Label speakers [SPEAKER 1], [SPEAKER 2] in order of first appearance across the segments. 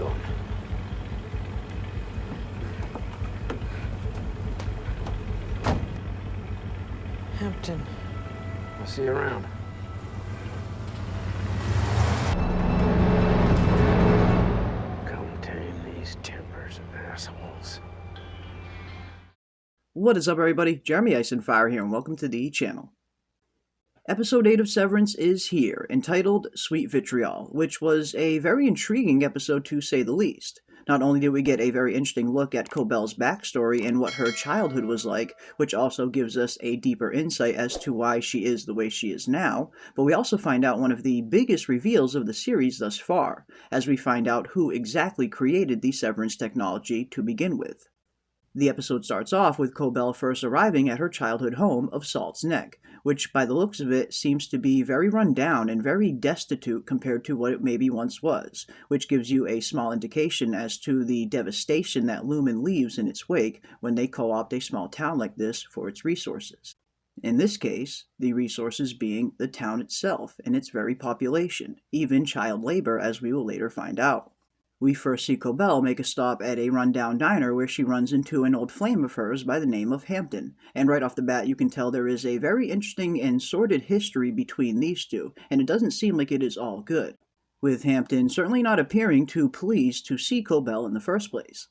[SPEAKER 1] gone.
[SPEAKER 2] Hampton.
[SPEAKER 1] I'll see you around. Contain these tempers, assholes.
[SPEAKER 3] What is up, everybody? Jeremy Eisenfire here, and welcome to the channel. Episode 8 of Severance is here, entitled Sweet Vitriol, which was a very intriguing episode to say the least. Not only did we get a very interesting look at Cobel's backstory and what her childhood was like, which also gives us a deeper insight as to why she is the way she is now, but we also find out one of the biggest reveals of the series thus far, as we find out who exactly created the Severance technology to begin with. The episode starts off with Cobel first arriving at her childhood home of Salt's Neck, which by the looks of it seems to be very run down and very destitute compared to what it maybe once was, which gives you a small indication as to the devastation that Lumon leaves in its wake when they co-opt a small town like this for its resources. In this case, the resources being the town itself and its very population, even child labor, as we will later find out. We first see Cobel make a stop at a rundown diner where she runs into an old flame of hers by the name of Hampton, and right off the bat you can tell there is a very interesting and sordid history between these two, and it doesn't seem like it is all good, with Hampton certainly not appearing too pleased to see Cobel in the first place.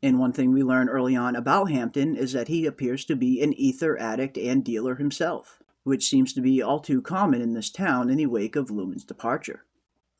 [SPEAKER 3] And one thing we learn early on about Hampton is that he appears to be an ether addict and dealer himself, which seems to be all too common in this town in the wake of Lumon's departure.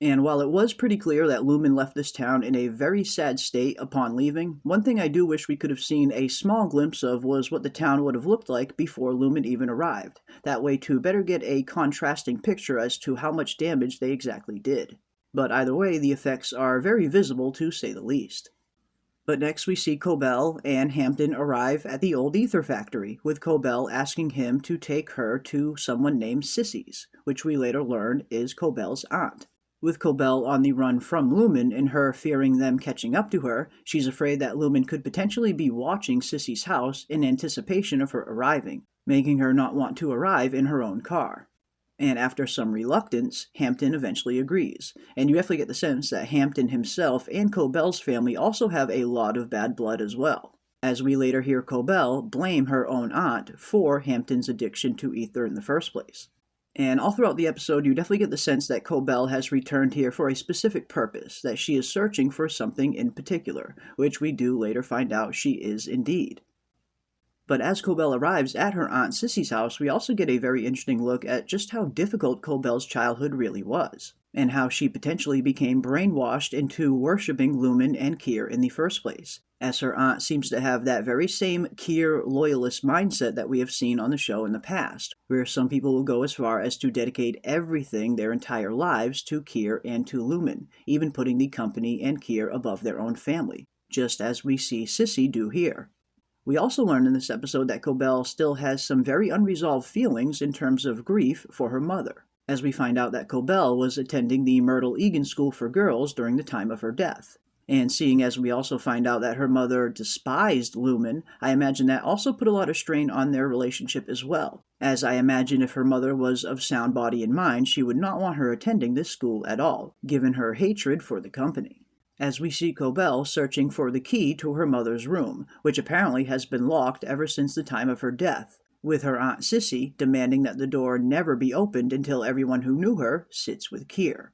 [SPEAKER 3] And while it was pretty clear that Lumon left this town in a very sad state upon leaving, one thing I do wish we could have seen a small glimpse of was what the town would have looked like before Lumon even arrived, that way to better get a contrasting picture as to how much damage they exactly did. But either way, the effects are very visible to say the least. But next we see Cobel and Hampton arrive at the old ether factory, with Cobel asking him to take her to someone named Sissy's, which we later learn is Cobel's aunt. With Cobel on the run from Lumon and her fearing them catching up to her, she's afraid that Lumon could potentially be watching Sissy's house in anticipation of her arriving, making her not want to arrive in her own car. And after some reluctance, Hampton eventually agrees, and you definitely get the sense that Hampton himself and Cobel's family also have a lot of bad blood as well, as we later hear Cobel blame her own aunt for Hampton's addiction to ether in the first place. And all throughout the episode, you definitely get the sense that Cobel has returned here for a specific purpose, that she is searching for something in particular, which we do later find out she is indeed. But as Cobel arrives at her Aunt Sissy's house, we also get a very interesting look at just how difficult Cobel's childhood really was, and how she potentially became brainwashed into worshipping Lumon and Kier in the first place, as her aunt seems to have that very same Kier loyalist mindset that we have seen on the show in the past, where some people will go as far as to dedicate everything their entire lives to Kier and to Lumon, even putting the company and Kier above their own family, just as we see Sissy do here. We also learn in this episode that Cobel still has some very unresolved feelings in terms of grief for her mother, as we find out that Cobel was attending the Myrtle Eagan School for Girls during the time of her death. And seeing as we also find out that her mother despised Lumon, I imagine that also put a lot of strain on their relationship as well, as I imagine if her mother was of sound body and mind, she would not want her attending this school at all, given her hatred for the company. As we see Cobel searching for the key to her mother's room, which apparently has been locked ever since the time of her death, with her Aunt Sissy demanding that the door never be opened until everyone who knew her sits with Kier.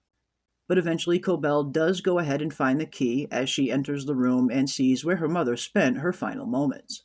[SPEAKER 3] But eventually Cobel does go ahead and find the key as she enters the room and sees where her mother spent her final moments,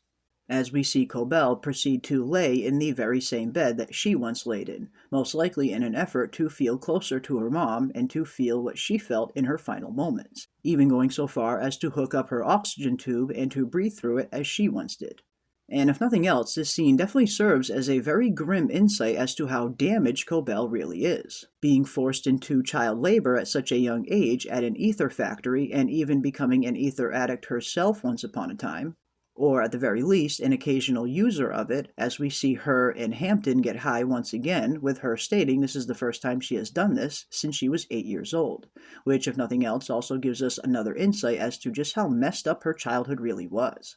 [SPEAKER 3] as we see Cobel proceed to lay in the very same bed that she once laid in, most likely in an effort to feel closer to her mom and to feel what she felt in her final moments, even going so far as to hook up her oxygen tube and to breathe through it as she once did. And if nothing else, this scene definitely serves as a very grim insight as to how damaged Cobel really is, being forced into child labor at such a young age at an ether factory and even becoming an ether addict herself once upon a time, or at the very least an occasional user of it, as we see her and Hampton get high once again, with her stating this is the first time she has done this since she was 8 years old, which if nothing else also gives us another insight as to just how messed up her childhood really was.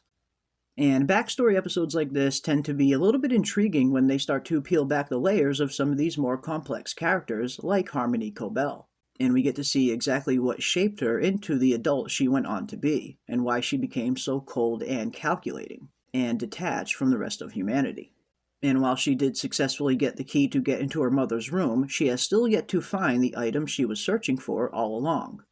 [SPEAKER 3] And backstory episodes like this tend to be a little bit intriguing when they start to peel back the layers of some of these more complex characters, like Harmony Cobel. and we get to see exactly what shaped her into the adult she went on to be, and why she became so cold and calculating, and detached from the rest of humanity. And while she did successfully get the key to get into her mother's room, she has still yet to find the item she was searching for all along,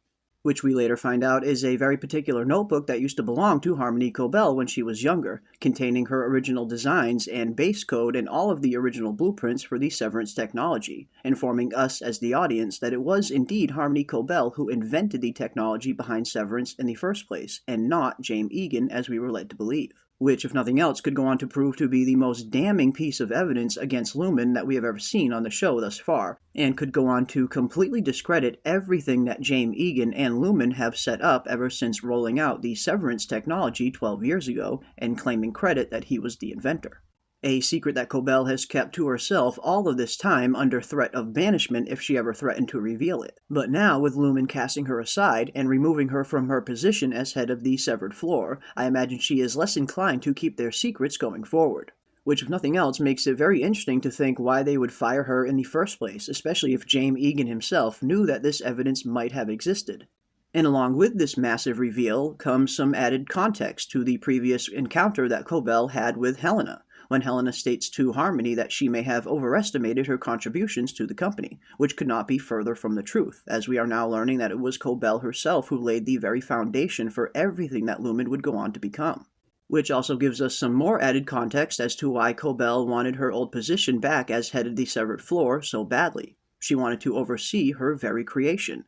[SPEAKER 3] which we later find out is a very particular notebook that used to belong to Harmony Cobel when she was younger, containing her original designs and base code and all of the original blueprints for the Severance technology, informing us as the audience that it was indeed Harmony Cobel who invented the technology behind Severance in the first place, and not James Eagan as we were led to believe. Which, if nothing else, could go on to prove to be the most damning piece of evidence against Lumon that we have ever seen on the show thus far, and could go on to completely discredit everything that James Eagan and Lumon have set up ever since rolling out the Severance technology 12 years ago and claiming credit that he was the inventor. A secret that Cobel has kept to herself all of this time under threat of banishment if she ever threatened to reveal it. But now, with Lumon casting her aside and removing her from her position as head of the severed floor, I imagine she is less inclined to keep their secrets going forward. Which, if nothing else, makes it very interesting to think why they would fire her in the first place, especially if James Eagan himself knew that this evidence might have existed. And along with this massive reveal comes some added context to the previous encounter that Cobel had with Helena, when Helena states to Harmony that she may have overestimated her contributions to the company, which could not be further from the truth, as we are now learning that it was Cobel herself who laid the very foundation for everything that Lumon would go on to become. Which also gives us some more added context as to why Cobel wanted her old position back as head of the severed floor so badly. She wanted to oversee her very creation.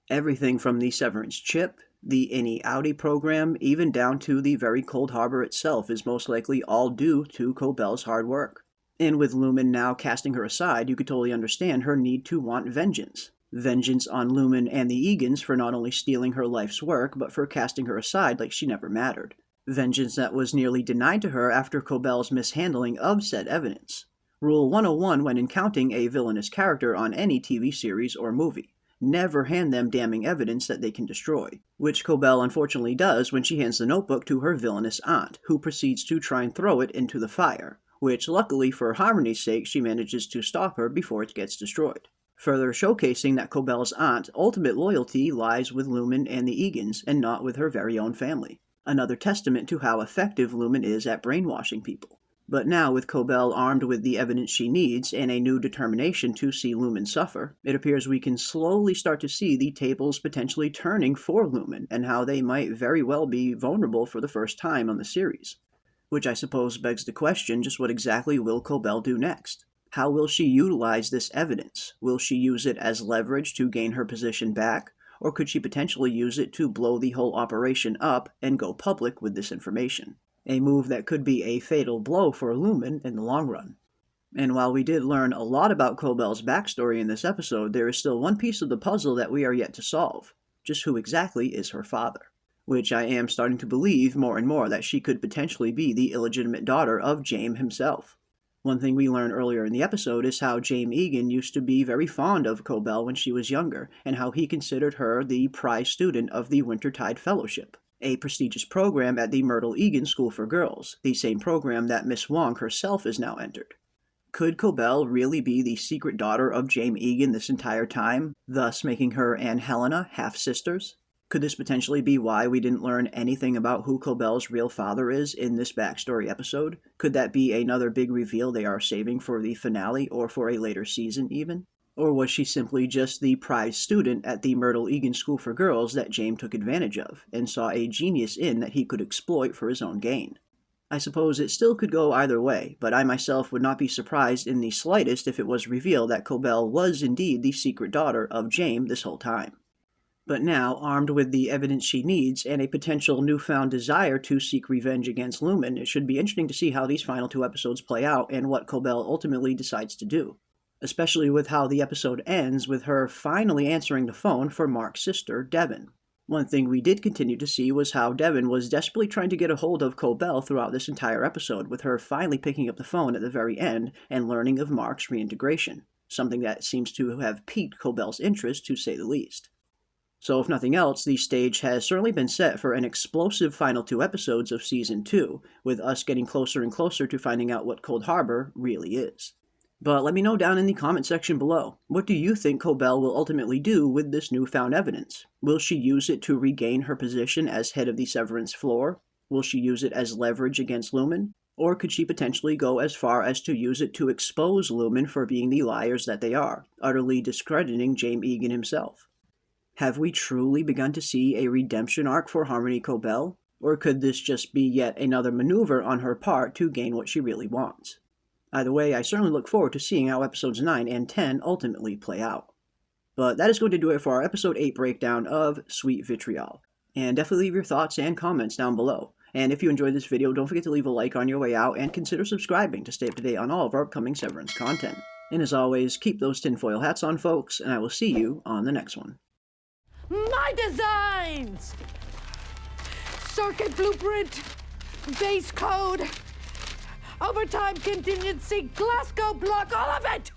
[SPEAKER 3] Everything from the Severance chip, the Innie-Outie program, even down to the very Cold Harbor itself is most likely all due to Cobel's hard work. And with Lumon now casting her aside, you could totally understand her need to want vengeance. Vengeance on Lumon and the Eagans for not only stealing her life's work, but for casting her aside like she never mattered. Vengeance that was nearly denied to her after Cobel's mishandling of said evidence. Rule 101 when encountering a villainous character on any TV series or movie. Never hand them damning evidence that they can destroy, which Cobel unfortunately does when she hands the notebook to her villainous aunt, who proceeds to try and throw it into the fire, which luckily for Harmony's sake she manages to stop her before it gets destroyed. Further showcasing that Cobel's aunt's ultimate loyalty lies with Lumon and the Eagans and not with her very own family. Another testament to how effective Lumon is at brainwashing people. But now, with Cobel armed with the evidence she needs and a new determination to see Lumon suffer, it appears we can slowly start to see the tables potentially turning for Lumon and how they might very well be vulnerable for the first time on the series. Which I suppose begs the question, just what exactly will Cobel do next? How will she utilize this evidence? Will she use it as leverage to gain her position back? Or could she potentially use it to blow the whole operation up and go public with this information? A move that could be a fatal blow for Lumon in the long run. And while we did learn a lot about Cobel's backstory in this episode, there is still one piece of the puzzle that we are yet to solve. Just who exactly is her father? Which I am starting to believe more and more that she could potentially be the illegitimate daughter of James himself. One thing we learned earlier in the episode is how James Eagan used to be very fond of Cobel when she was younger, and how he considered her the prize student of the Wintertide Fellowship, a prestigious program at the Myrtle Eagan School for Girls, the same program that Miss Wong herself is now entered. Could Cobel really be the secret daughter of James Eagan this entire time, thus making her and Helena half-sisters? Could this potentially be why we didn't learn anything about who Cobel's real father is in this backstory episode? Could that be another big reveal they are saving for the finale or for a later season even? Or was she simply just the prize student at the Myrtle Eagan School for Girls that James took advantage of, and saw a genius in that he could exploit for his own gain? I suppose it still could go either way, but I myself would not be surprised in the slightest if it was revealed that Cobel was indeed the secret daughter of James this whole time. But now, armed with the evidence she needs and a potential newfound desire to seek revenge against Lumon, it should be interesting to see how these final two episodes play out and what Cobel ultimately decides to do. Especially with how the episode ends with her finally answering the phone for Mark's sister, Devon. One thing we did continue to see was how Devon was desperately trying to get a hold of Cobel throughout this entire episode, with her finally picking up the phone at the very end and learning of Mark's reintegration, something that seems to have piqued Cobel's interest to say the least. So if nothing else, the stage has certainly been set for an explosive final two episodes of Season 2, with us getting closer and closer to finding out what Cold Harbor really is. But let me know down in the comment section below. What do you think Cobel will ultimately do with this newfound evidence? Will she use it to regain her position as head of the Severance floor? Will she use it as leverage against Lumon? Or could she potentially go as far as to use it to expose Lumon for being the liars that they are, utterly discrediting James Eagan himself? Have we truly begun to see a redemption arc for Harmony Cobel? Or could this just be yet another maneuver on her part to gain what she really wants? Either way, I certainly look forward to seeing how episodes 9 and 10 ultimately play out. But that is going to do it for our episode 8 breakdown of Sweet Vitriol. And definitely leave your thoughts and comments down below. And if you enjoyed this video, don't forget to leave a like on your way out and consider subscribing to stay up to date on all of our upcoming Severance content. And as always, keep those tinfoil hats on, folks, and I will see you on the next one.
[SPEAKER 2] My designs! Circuit blueprint, base code, overtime contingency, Glasgow block, all of it!